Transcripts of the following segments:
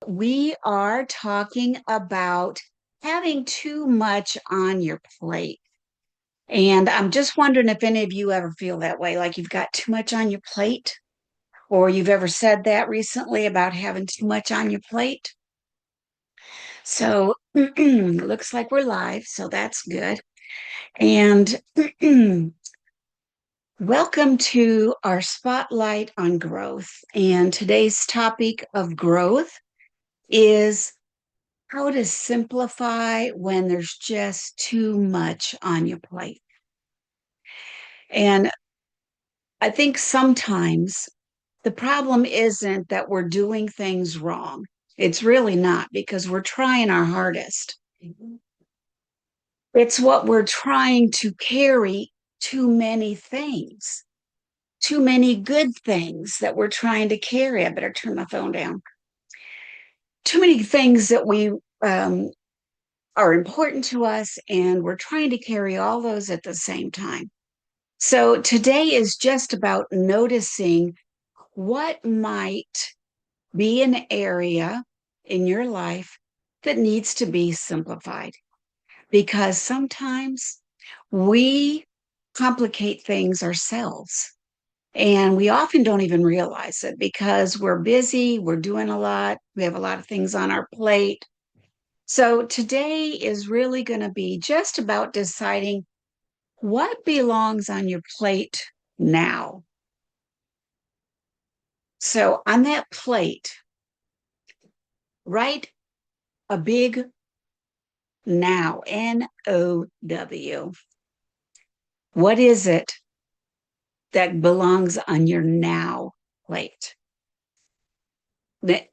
We are talking about having too much on your plate. And I'm just wondering if any of you ever feel that way, like you've got too much on your plate, or you've ever said that recently about having too much on your plate. So, looks like we're live, so that's good. And welcome to our spotlight on growth. And today's topic of growth is how to simplify when there's just too much on your plate. And I think sometimes the problem isn't that we're doing things wrong. It's really not because we're trying our hardest. It's what we're trying to carry too many things, too many good things that we're trying to carry. I better turn my phone down. Too many things that we are important to us, and we're trying to carry all those at the same time. So today is just about noticing what might be an area in your life that needs to be simplified. Because sometimes we complicate things ourselves. And we often don't even realize it because we're busy, we're doing a lot, we have a lot of things on our plate. So today is really going to be just about deciding what belongs on your plate now. So on that plate, write a big now, N-O-W. What is it that belongs on your now plate?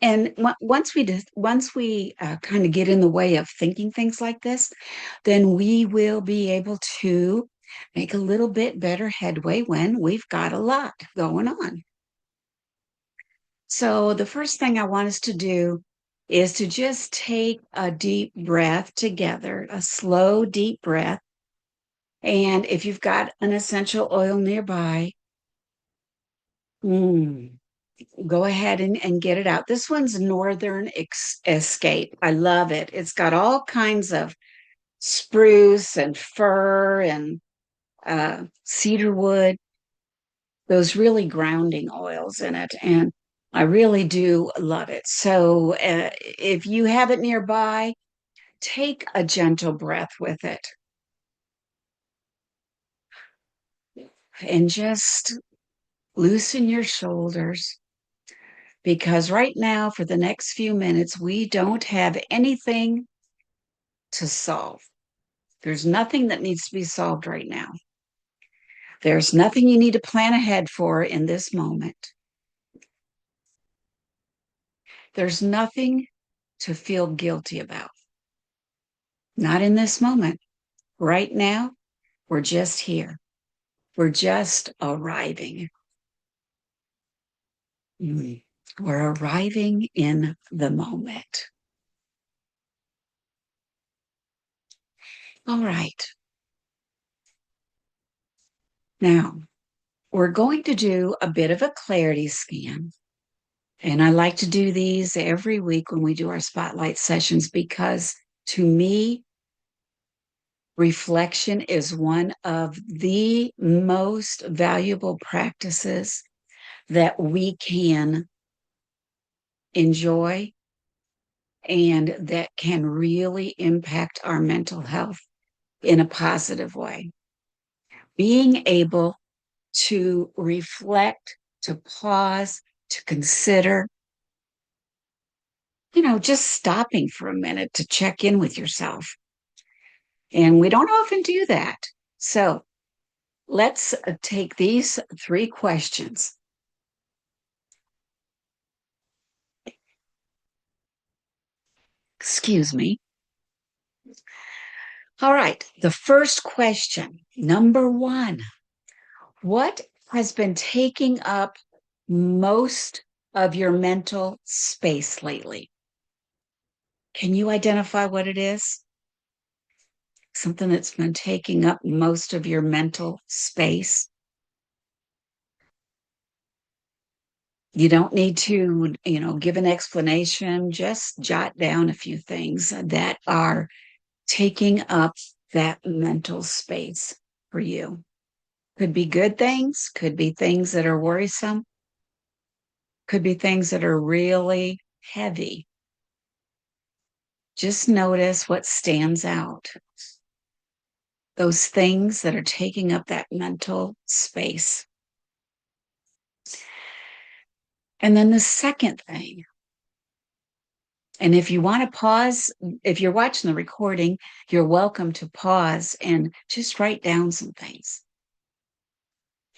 And once we kind of get in the way of thinking things like this, then we will be able to make a little bit better headway when we've got a lot going on. So the first thing I want us to do is to just take a deep breath together, a slow, deep breath. And if you've got an essential oil nearby, mm, go ahead and get it out. This one's Northern Escape. I love it. It's got all kinds of spruce and fir and cedar wood, those really grounding oils in it. And I really do love it. So if you have it nearby, take a gentle breath with it and just loosen your shoulders because right now, for the next few minutes, we don't have anything to solve. There's nothing that needs to be solved right now. There's nothing you need to plan ahead for in this moment. There's nothing to feel guilty about. Not in this moment. Right now, we're just here. We're just arriving. We're arriving in the moment. All right. Now, we're going to do a bit of a clarity scan. And I like to do these every week when we do our spotlight sessions because to me, reflection is one of the most valuable practices that we can enjoy and that can really impact our mental health in a positive way. Being able to reflect, to pause, to consider, just stopping for a minute to check in with yourself. And we don't often do that. So let's take these three questions. Excuse me. All right. The first question, number one, what has been taking up most of your mental space lately? Can you identify what it is? Something that's been taking up most of your mental space? You don't need to, give an explanation. Just jot down a few things that are taking up that mental space for you. Could be good things, could be things that are worrisome, could be things that are really heavy. Just notice what stands out. Those things that are taking up that mental space. And then the second thing, and if you want to pause, if you're watching the recording, you're welcome to pause and just write down some things.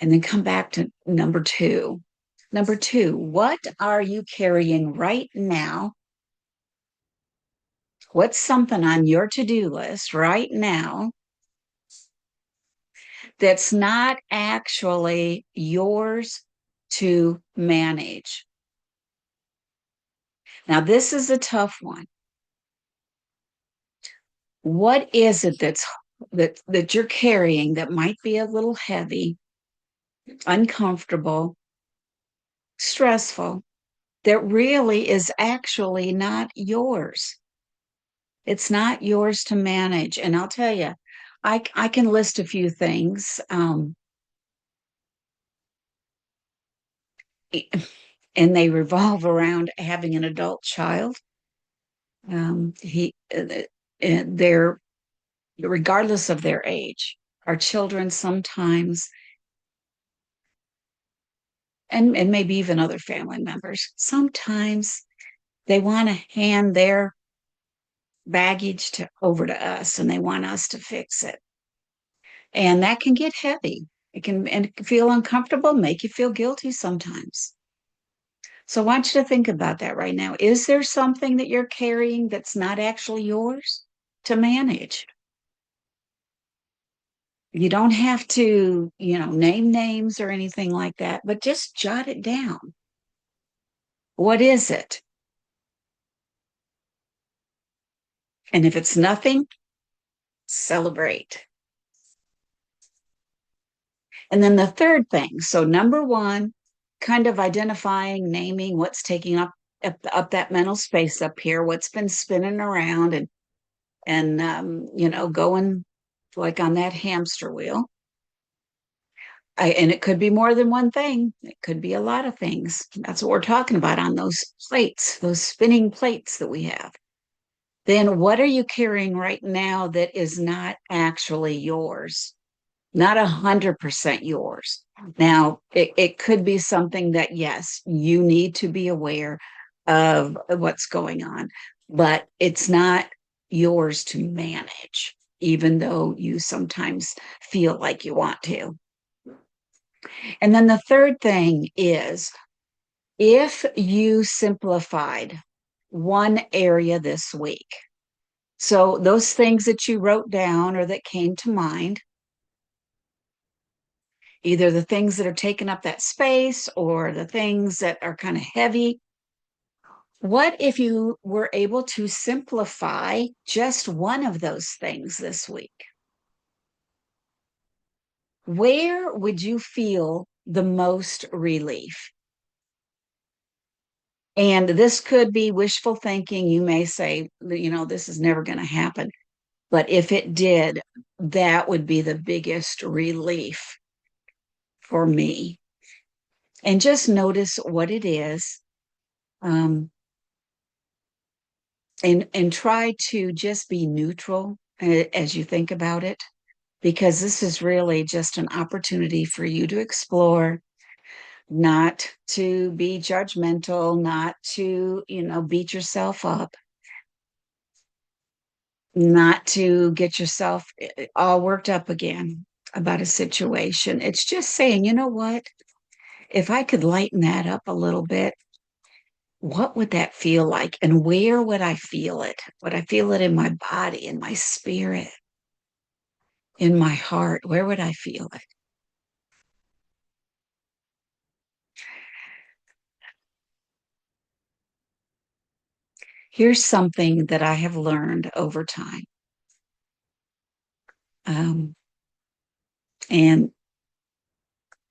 And then come back to number two. Number two, what are you carrying right now? What's something on your to-do list right now that's not actually yours to manage? Now, this is a tough one. What is it that you're carrying that might be a little heavy, uncomfortable, stressful, that really is actually not yours? It's not yours to manage. And I'll tell you, I can list a few things. And they revolve around having an adult child. They're regardless of their age. Our children sometimes, and maybe even other family members, sometimes they want to hand their baggage over to us and they want us to fix it. And that can get heavy. It can feel uncomfortable, make you feel guilty sometimes. So I want you to think about that right now. Is there something that you're carrying that's not actually yours to manage? You don't have to, name names or anything like that, but just jot it down. What is it? And if it's nothing, celebrate. And then the third thing. So number one, kind of identifying, naming what's taking up that mental space up here, what's been spinning around and going like on that hamster wheel. And it could be more than one thing. It could be a lot of things. That's what we're talking about on those plates, those spinning plates that we have. Then what are you carrying right now that is not actually yours? Not 100% yours. Now, it could be something that, yes, you need to be aware of what's going on, but it's not yours to manage, even though you sometimes feel like you want to. And then the third thing is if you simplified one area this week, so those things that you wrote down or that came to mind, either the things that are taking up that space or the things that are kind of heavy. What if you were able to simplify just one of those things this week? Where would you feel the most relief? And this could be wishful thinking. You may say, this is never going to happen. But if it did, that would be the biggest relief for me. And just notice what it is. And try to just be neutral as you think about it, because this is really just an opportunity for you to explore, not to be judgmental, not to, beat yourself up, not to get yourself all worked up again about a situation. It's just saying, you know what? If I could lighten that up a little bit, what would that feel like? And where would I feel it? Would I feel it in my body, in my spirit, in my heart? Where would I feel it? Here's something that I have learned over time. Um, and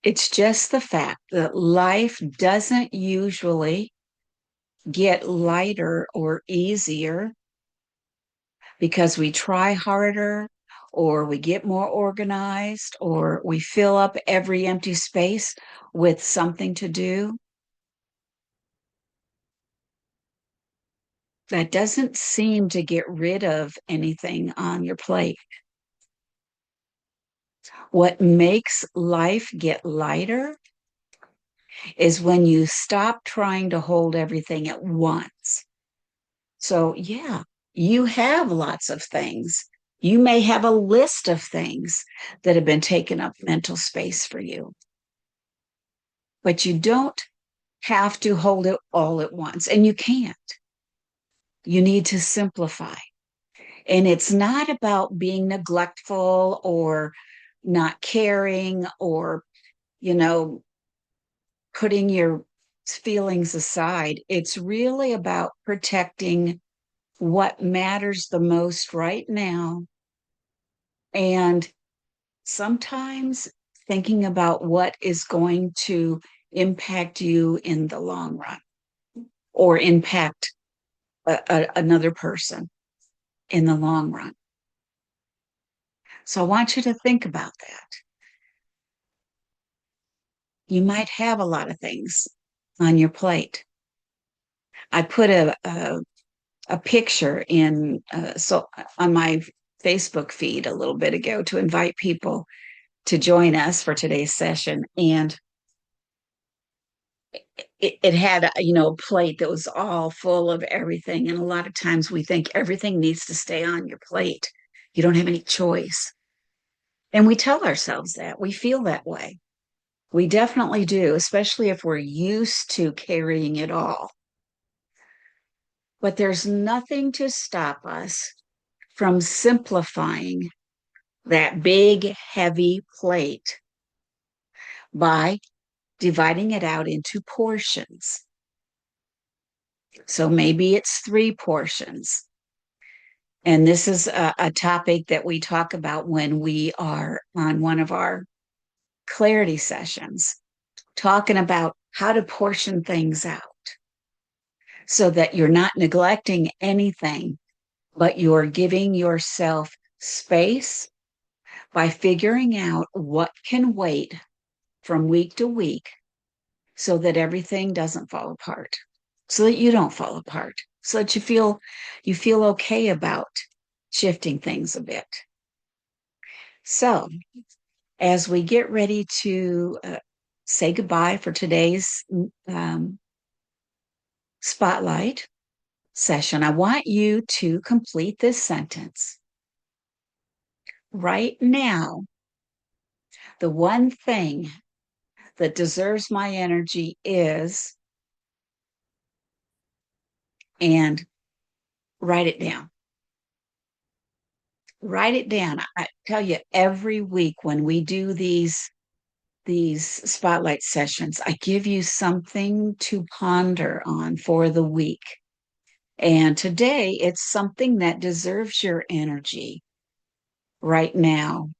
It's just the fact that life doesn't usually get lighter or easier because we try harder or we get more organized or we fill up every empty space with something to do. That doesn't seem to get rid of anything on your plate. What makes life get lighter is when you stop trying to hold everything at once. So, yeah, you have lots of things. You may have a list of things that have been taking up mental space for you, but you don't have to hold it all at once, and you can't. You need to simplify. And it's not about being neglectful or not caring or, you know, putting your feelings aside. It's really about protecting what matters the most right now. And sometimes thinking about what is going to impact you in the long run or impact another person in the long run. So I want you to think about that. You might have a lot of things on your plate. I put a picture in so on my Facebook feed a little bit ago to invite people to join us for today's session, and it had a plate that was all full of everything. And a lot of times we think everything needs to stay on your plate. You don't have any choice, and we tell ourselves that we feel that way. We definitely do, especially if we're used to carrying it all. But there's nothing to stop us from simplifying that big, heavy plate by dividing it out into portions. So maybe it's 3 portions. And this is a topic that we talk about when we are on one of our clarity sessions, talking about how to portion things out so that you're not neglecting anything, but you're giving yourself space by figuring out what can wait from week to week so that everything doesn't fall apart, so that you don't fall apart, so that you feel okay about shifting things a bit. So, as we get ready to say goodbye for today's um, spotlight session, I want you to complete this sentence. Right now, the one thing that deserves my energy is, and write it down. Write it down. I tell you, every week when we do these spotlight sessions, I give you something to ponder on for the week. And today it's something that deserves your energy right now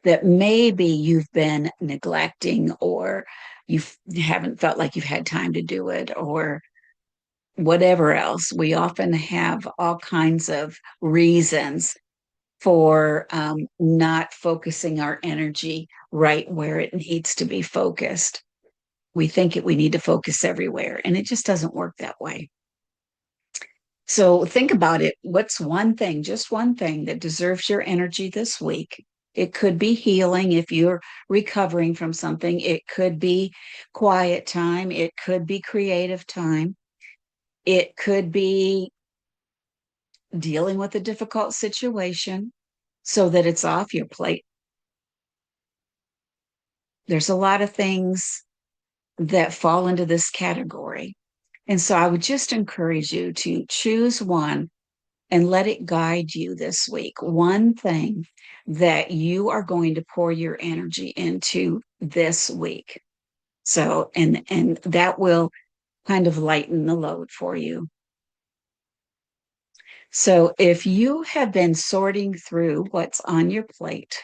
that maybe you've been neglecting or you haven't felt like you've had time to do it or whatever else. We often have all kinds of reasons for not focusing our energy right where it needs to be focused. We think we need to focus everywhere, and it just doesn't work that way. So think about it. What's one thing, just one thing that deserves your energy this week? It could be healing if you're recovering from something. It could be quiet time. It could be creative time. It could be dealing with a difficult situation so that it's off your plate. There's a lot of things that fall into this category. And so I would just encourage you to choose one and let it guide you this week. One thing that you are going to pour your energy into this week. So, and that will kind of lighten the load for you. So if you have been sorting through what's on your plate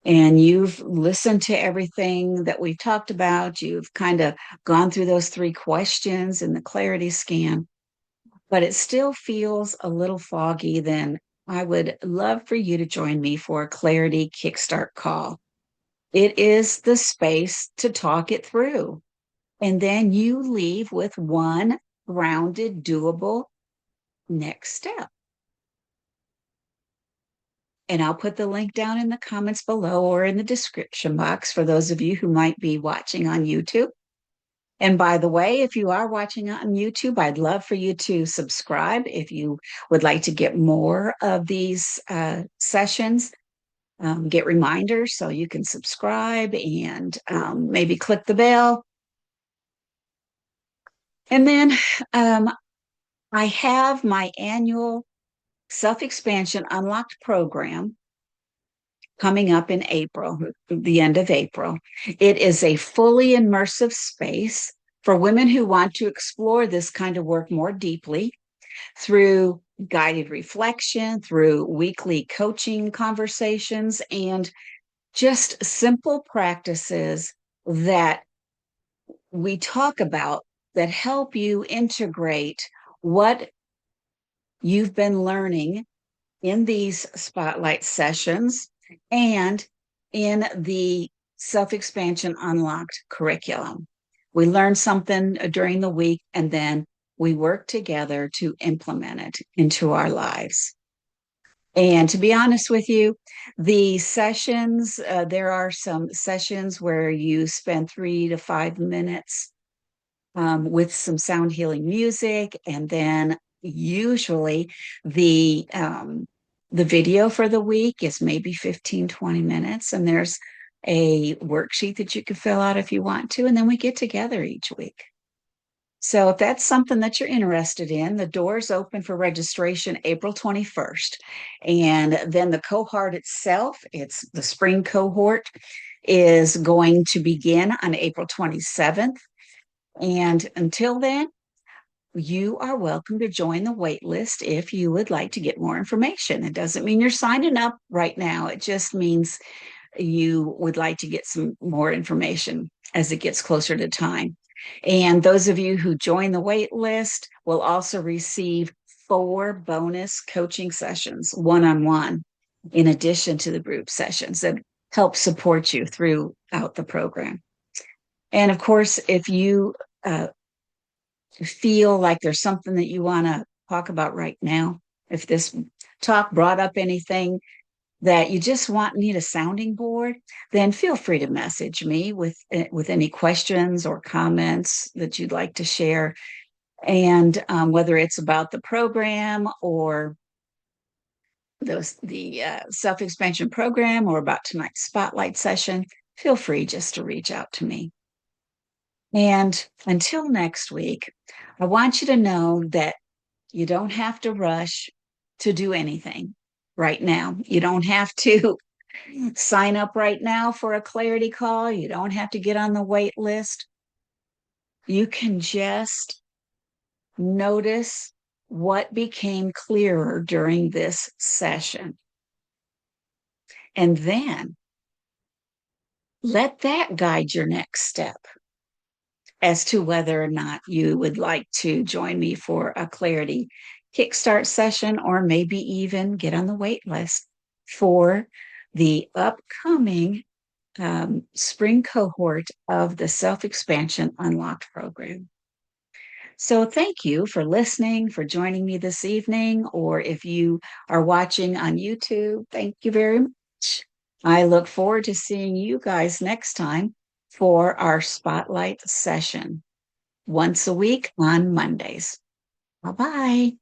and you've listened to everything that we've talked about. You've kind of gone through those three questions in the clarity scan, but it still feels a little foggy, then I would love for you to join me for a clarity kickstart call. It is the space to talk it through. And then you leave with one grounded, doable next step. And I'll put the link down in the comments below or in the description box for those of you who might be watching on YouTube. And by the way, if you are watching on YouTube, I'd love for you to subscribe if you would like to get more of these sessions. Get reminders so you can subscribe and maybe click the bell. And then I have my annual Self Expansion Unlocked program coming up in April, the end of April. It is a fully immersive space for women who want to explore this kind of work more deeply through guided reflection, through weekly coaching conversations, and just simple practices that we talk about that help you integrate what you've been learning in these spotlight sessions and in the Self Expansion Unlocked curriculum. We learn something during the week and then we work together to implement it into our lives. And to be honest with you, the sessions, there are some sessions where you spend 3 to 5 minutes with some sound healing music, and then usually the video for the week is maybe 15-20 minutes, and there's a worksheet that you can fill out if you want to, and then we get together each week. So if that's something that you're interested in, the doors open for registration April 21st. And then the cohort itself, it's the spring cohort, is going to begin on April 27th. And until then, you are welcome to join the wait list if you would like to get more information. It doesn't mean you're signing up right now. It just means you would like to get some more information as it gets closer to time. And those of you who join the wait list will also receive 4 bonus coaching sessions, one-on-one, in addition to the group sessions that help support you throughout the program. And of course, if you feel like there's something that you want to talk about right now, if this talk brought up anything that you just need a sounding board, then feel free to message me with any questions or comments that you'd like to share. And whether it's about the program or the self expansion program or about tonight's spotlight session, feel free just to reach out to me. And until next week, I want you to know that you don't have to rush to do anything right now. You don't have to sign up right now for a clarity call. You don't have to get on the wait list. You can just notice what became clearer during this session. And then let that guide your next step as to whether or not you would like to join me for a clarity kickstart session, or maybe even get on the wait list for the upcoming spring cohort of the Self Expansion Unlocked program. So thank you for listening, for joining me this evening, or if you are watching on YouTube, thank you very much. I look forward to seeing you guys next time for our spotlight session once a week on Mondays. Bye-bye.